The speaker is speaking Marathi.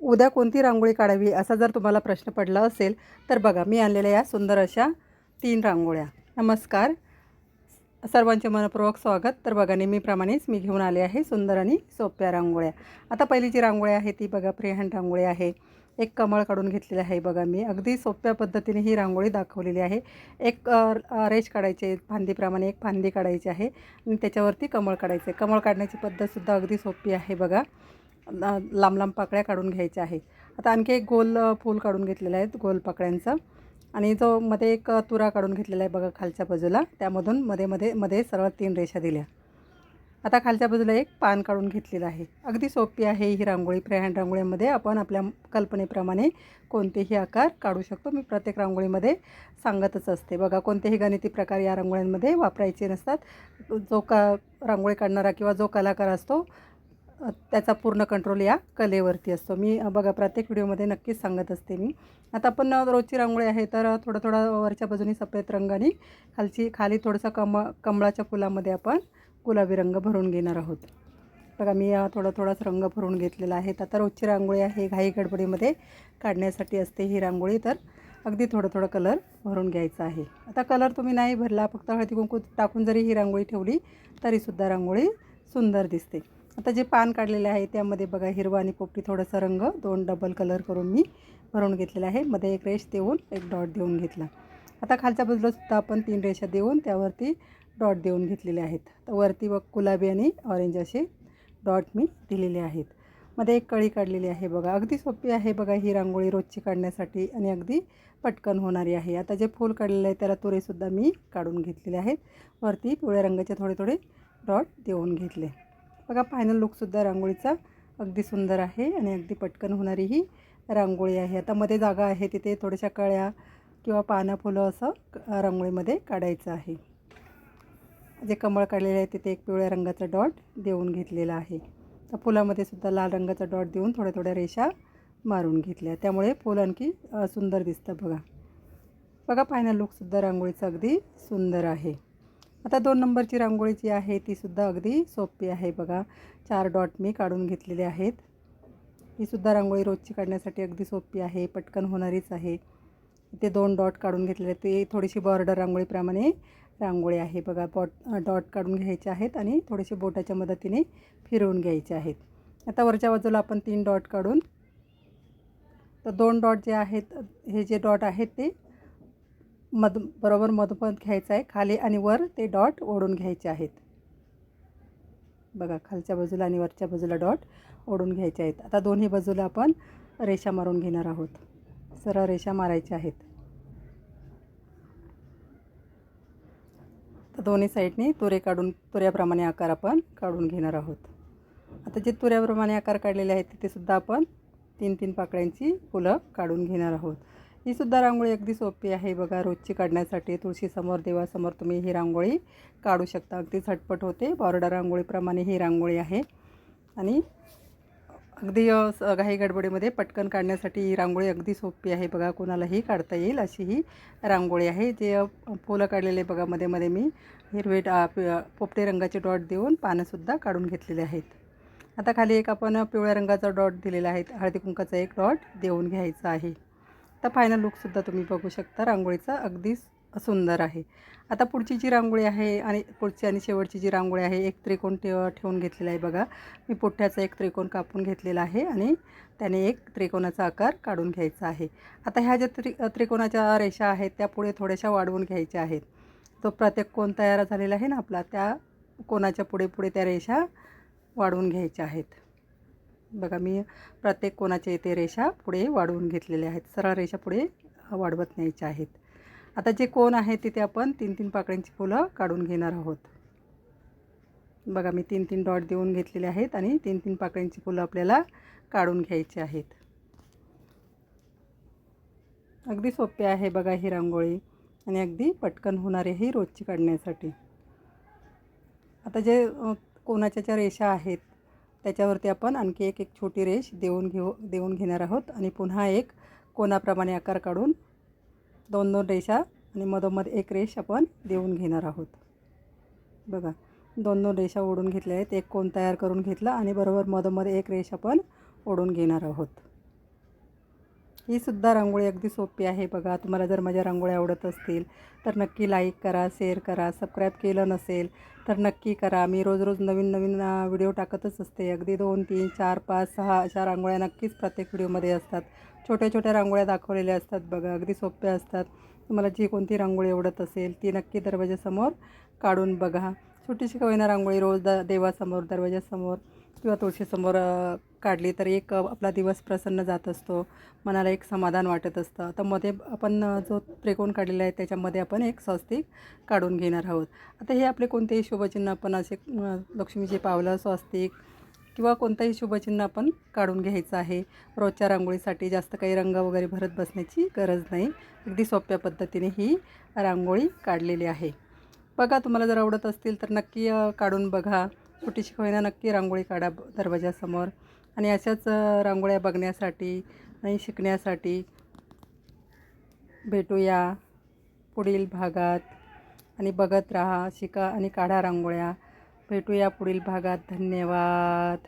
उद्या कोणती रांगोळी काढावी असा जर तुम्हाला प्रश्न पडला असेल तर बघा मी आणलेल्या या सुंदर अशा 3 रांगोळ्या. नमस्कार, सर्वांचे मनपूर्वक स्वागत. तर बघा नेहमीप्रमाणेच मी घेऊन आले आहे सुंदर आणि सोप्या रांगोळ्या. आता पहिली जी रांगोळी आहे ती बघा फ्रीहँड रांगोळी आहे. एक कमळ काढून घेतलेलं आहे बघा. मी अगदी सोप्या पद्धतीने ही रांगोळी दाखवलेली आहे. एक रेष काढायची आहे, फांदीप्रमाणे एक फांदी काढायची आहे आणि त्याच्यावरती कमळ काढायचे. कमळ काढण्याची पद्धतसुद्धा अगदी सोपी आहे बघा. लांब लांब पाकळ्या काढून घ्यायच्या आहे. आता आणखी एक गोल फूल काढून घेतलेलं आहे गोल पाकळ्यांचं आणि जो मध्ये एक तुरा काढून घेतलेला आहे बघा खालच्या बाजूला. त्यामधून मध्ये सरळ 3 रेषा दिल्या. आता खालच्या बाजूला एक पान काढून घेतलेलं आहे. अगदी सोपी आहे ही रांगोळी. फ्रीहँड रांगोळीमध्ये आपण आपल्या कल्पनेप्रमाणे कोणतेही आकार काढू शकतो. मी प्रत्येक रांगोळीमध्ये सांगतच असते बघा. कोणतेही गणिती प्रकार या रांगोळ्यांमध्ये वापरायचे नसतात. जो रांगोळी काढणारा किंवा जो कलाकार असतो त्याचा पूर्ण कंट्रोल या कलेवरती असतो. मी बघा प्रत्येक व्हिडिओमध्ये नक्कीच सांगत असते मी. आता आपण रोजची रांगोळी आहे तर थोडं वरच्या बाजूनी सफेद रंगाने खाली थोडंसं कमळाच्या फुलामध्ये आपण गुलाबी रंग भरून घेणार आहोत. बघा मी थोडाच रंग भरून घेतलेला आहे. आता रोजची रांगोळी आहे, घाई गडबडीमध्ये काढण्यासाठी असते ही रांगोळी. तर अगदी थोडं कलर भरून घ्यायचा आहे. आता कलर तुम्ही नाही भरला, फक्त हळदी कुंकू टाकून जरी ही रांगोळी ठेवली तरीसुद्धा रांगोळी सुंदर दिसते. आता जे पान काढलेले आहे त्यामध्ये बघा हिरवा आणि पोपटी थोडासा रंग 2 डबल कलर करून मी भरून घेतलेला आहे. मध्ये एक रेष देऊन एक डॉट देऊन घेतला. आता खालच्या बाजूलासुद्धा आपण 3 रेषा देऊन त्यावरती डॉट देऊन घेतलेले आहेत. तर वरती गुलाबी आणि ऑरेंज असे डॉट मी दिलेले आहेत. मध्ये एक कळी काढलेली आहे बघा. अगदी सोपी आहे बघा ही रांगोळी रोजची काढण्यासाठी आणि अगदी पटकन होणारी आहे. आता जे फूल काढलेलं आहे त्याला तुरेसुद्धा मी काढून घेतलेले आहेत. वरती पिवळ्या रंगाचे थोडे डॉट देऊन घेतले बघा. फायनल लुकसुद्धा रांगोळीचा अगदी सुंदर आहे आणि अगदी पटकन होणारी ही रांगोळी आहे. आता मध्ये जागा आहे तिथे थोड्याशा कळ्या किंवा पानं फुलं असं रांगोळीमध्ये काढायचं आहे. जे कमळ काढलेले आहे तिथे एक पिवळ्या रंगाचा डॉट देऊन घेतलेला आहे. तर फुलामध्ये सुद्धा लाल रंगाचा डॉट देऊन थोड्या रेषा मारून घेतल्या. त्यामुळे फूल आणखी सुंदर दिसतं बघा. बघा फायनल लुकसुद्धा रांगोळीचा अगदी सुंदर आहे. आता 2 नंबरची रांगोळी जी आहे तीसुद्धा अगदी सोपी आहे बघा. 4 डॉट मी काढून घेतलेले आहेत. ही सुद्धा रांगोळी रोजची काढण्यासाठी अगदी सोपी आहे, पटकन होणारीच आहे. ते 2 डॉट काढून घेतलेले आहेत. ते थोडीशी बॉर्डर रांगोळीप्रमाणे रांगोळी आहे बघा. डॉट काढून घ्यायचे आहेत आणि थोडेसे बोटाच्या मदतीने फिरवून घ्यायचे आहेत. आता वरच्या बाजूला आपण 3 डॉट काढून तर 2 डॉट जे आहेत हे जे डॉट आहेत ते बरोबर मधोमध घ्यायचं आहे. खाली आणि वर ते डॉट ओढून घ्यायचे आहेत बघा. खालच्या बाजूला आणि वरच्या बाजूला डॉट ओढून घ्यायचे आहेत. आता दोन्ही बाजूला आपण रेषा मारून घेणार आहोत. सरळ रेषा मारायच्या आहेत. तर दोन्ही साईडने तुऱ्याप्रमाणे आकार आपण काढून घेणार आहोत. आता जे तुऱ्याप्रमाणे आकार काढलेले आहेत तिथेसुद्धा आपण 3 पाकळ्यांची फुलं काढून घेणार आहोत. ही सुद्धा रांगोळी अगदी सोपी आहे बघा. रोजची काढण्यासाठी तुळशीसमोर देवासमोर तुम्ही ही रांगोळी काढू शकता. अगदी झटपट होते. बॉर्डर रांगोळीप्रमाणे ही रांगोळी आहे आणि अगदी घाई गडबडीमध्ये पटकन काढण्यासाठी ही रांगोळी अगदी सोपी आहे बघा. कोणालाही काढता येईल अशी ही रांगोळी आहे. जे फुलं काढलेले बघा मध्ये मी हिरवे पोपटे रंगाचे डॉट देऊन पानंसुद्धा काढून घेतलेले आहेत. आता खाली एक आपण पिवळ्या रंगाचा डॉट दिलेला आहे. हळदी कुंकाचा एक डॉट देऊन घ्यायचा आहे. तर फायनल लुकसुद्धा तुम्ही बघू शकता रांगोळीचा अगदी सुंदर आहे. आता पुढची जी रांगोळी आहे आणि पुढची आणि शेवटची जी रांगोळी आहे एक त्रिकोण ठेवून घेतलेला आहे बघा. मी पुठ्ठ्याचा एक त्रिकोण कापून घेतलेला आहे आणि त्याने एक त्रिकोणाचा आकार काढून घ्यायचा आहे. आता ह्या ज्या त्रिकोणाच्या रेषा आहेत त्या पुढे थोड्याशा वाढवून घ्यायच्या आहेत. तो प्रत्येक कोण तयार झालेला आहे ना आपला, त्या कोणाच्या पुढे त्या रेषा वाढवून घ्यायच्या आहेत बघा. मी प्रत्येक कोणाच्या इथे रेषा पुढे वाढवून घेतलेल्या आहेत. सरळ रेषा पुढे वाढवत न्यायच्या आहेत. आता जे कोण आहे तिथे आपण 3 पाकळ्यांची फुलं काढून घेणार आहोत बघा. मी 3 डॉट देऊन घेतलेले आहेत आणि 3 पाकळ्यांची फुलं आपल्याला काढून घ्यायची आहेत. अगदी सोपी आहे बघा ही रांगोळी आणि अगदी पटकन होणारी ही रोजची काढण्यासाठी. आता जे कोणाच्या ज्या रेषा आहेत त्याच्यावरती आपण आणखी एक छोटी रेष देऊन घेणार आहोत आणि पुन्हा एक कोणाप्रमाणे आकार काढून 2 रेषा आणि मधोमध एक रेष आपण देऊन घेणार आहोत बघा. 2 रेषा ओढून घेतल्या आहेत. एक कोण तयार करून घेतला आणि बरोबर मधोमध एक रेष आपण ओढून घेणार आहोत. ही सुद्धा रांगोळी अगदी सोपी आहे बघा. तुम्हाला जर माझ्या रांगोळ्या आवडत असतील तर नक्की लाईक करा, शेअर करा. सबस्क्राईब केलं नसेल तर नक्की करा. मी रोज रोज नवीन नवीन व्हिडिओ टाकतच असते. अगदी 2, 3, 4, 5, 6 अशा रांगोळ्या नक्कीच प्रत्येक व्हिडिओमध्ये असतात. छोट्या छोट्या रांगोळ्या दाखवलेल्या असतात बघा. अगदी सोप्या असतात. तुम्हाला जी कोणती रांगोळी आवडत असेल ती नक्की दरवाजासमोर काढून बघा. छोटीशी का होईना रांगोळी रोज देवासमोर, दरवाजासमोर किंवा तुळशीसमोर काढली तर एक आपला दिवस प्रसन्न जात असतो. मनाला एक समाधान वाटत असतं. तर मध्ये आपण जो त्रिकोण काढलेला आहे त्याच्यामध्ये आपण एक स्वस्तिक काढून घेणार आहोत. आता हे आपले कोणतेही शुभचिन्ह आपण असे लक्ष्मीचे पावलं, स्वस्तिक किंवा कोणतंही शुभचिन्ह आपण काढून घ्यायचं आहे. रोजच्या रांगोळीसाठी जास्त काही रंग वगैरे भरत बसण्याची गरज नाही. अगदी सोप्या पद्धतीने ही रांगोळी काढलेली आहे. बघा, तुम्हाला जर आवडत असतील तर नक्की काढून बघा. छोटीशी का होईना नक्की रांगोळी काढा दरवाजासमोर. आणि अशाच रांगोळ्या बघण्यासाठी आणि शिकण्यासाठी भेटूया पुढील भागात. आणि बघत राहा, शिका आणि काढा रांगोळ्या. भेटूया पुढील भागात. धन्यवाद.